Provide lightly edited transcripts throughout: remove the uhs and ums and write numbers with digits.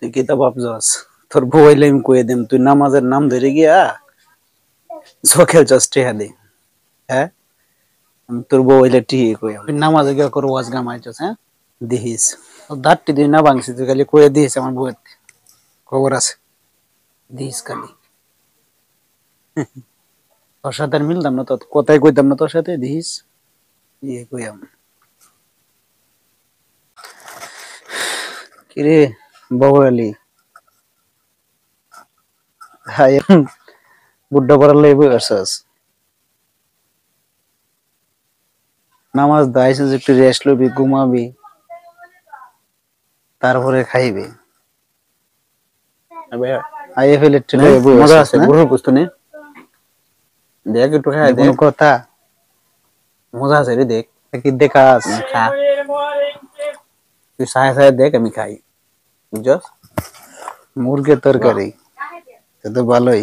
তুই কি তা ভাবছস তোর বউইলে আমি কয়ে দেম তুই নামাজের নাম ধরে গিয়া চোখে জস্টে হাদি হ্যাঁ আমি তোর বউইলে ঠিক কইয়া তুই নামাজে গিয়া কর ওয়াজ গামাইছস হ্যাঁ দিহিস ও দাঁতটি তুই না ভাঙছিস তুই খালি কয়ে দিস আমার বউয়ের খবর আছে দিস খালি তোর সাথে আর মিলতাম না তো কোথায় কইতাম না তোর সাথে দিস ইয়ে কইয়াম কিরে বউরালি হাই বুড্ডা পড়ার লাই বসছস নামাজ দাইছিস একটু রেস্ট লবি ঘুমাবি তারপরে খাইবে আইয়ে ফেলে ট্রেনে মজা আছে গরুর গোশত নে দেখ একটু খাই দে কোনো কথা মজা আছে রে দেখ কি দেখাস খা তুই সায় সায় দেখ আমি খাই বুঝছস মুরগির তরকারি তো ভালোই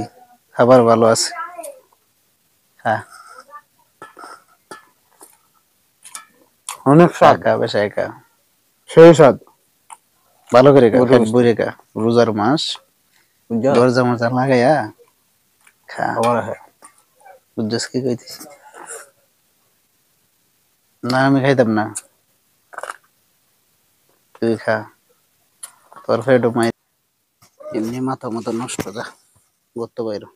খাবার ভালো আছে হ্যাঁ অনেক স্বাদ খাবে শাইকা সেই স্বাদ ভালো করে খা পেট ভরে খা রোজার মাস দরজা মজা লাগাইয়া খা আবার বুঝছস কি কইতিস না আমি খাইতাম না তুই খা তোর পেটও মাই এমনি মাথা মতো নষ্ট যা গত্ত বাইরো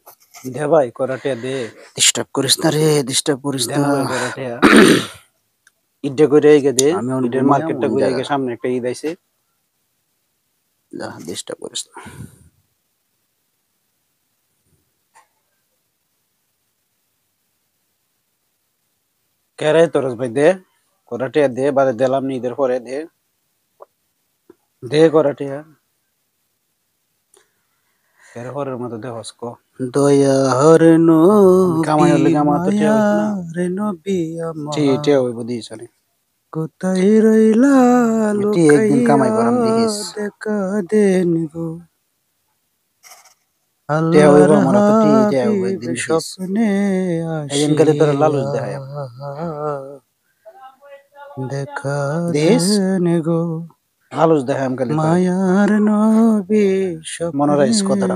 দে ভাই করাটে দে ডিস্টার্ব করিস না রে ডিস্টার্ব করিস না করাটে ইডে কইরে আইগে দে ইডের মার্কেটটা কইরে আইগে সামনে একটা ঈদ আইছে যা ডিস্টার্ব করিস না কেরে তোরস ভাই দে করাটে দে বাদে দিলাম নি ঈদের পরে দে দে করাটে কেরে পরের মতো দে হসকো দয়া হরে নবী কামাই হলে কামা তো টিয়া রে নবী আমার টিয়া হইব দিছনি কোথায় রইলা লোকে একদিন কামাই করাম দেখিস দেখা দেন গো টিয়া হইব আমার তো টিয়া হইব একদিন স্বপ্নে একদিন গেলে তোর লালুস দেখায় দেখা দেন গো লালুস দেখায় গেলে মায়ার নবী মনে রাখিস কথাটা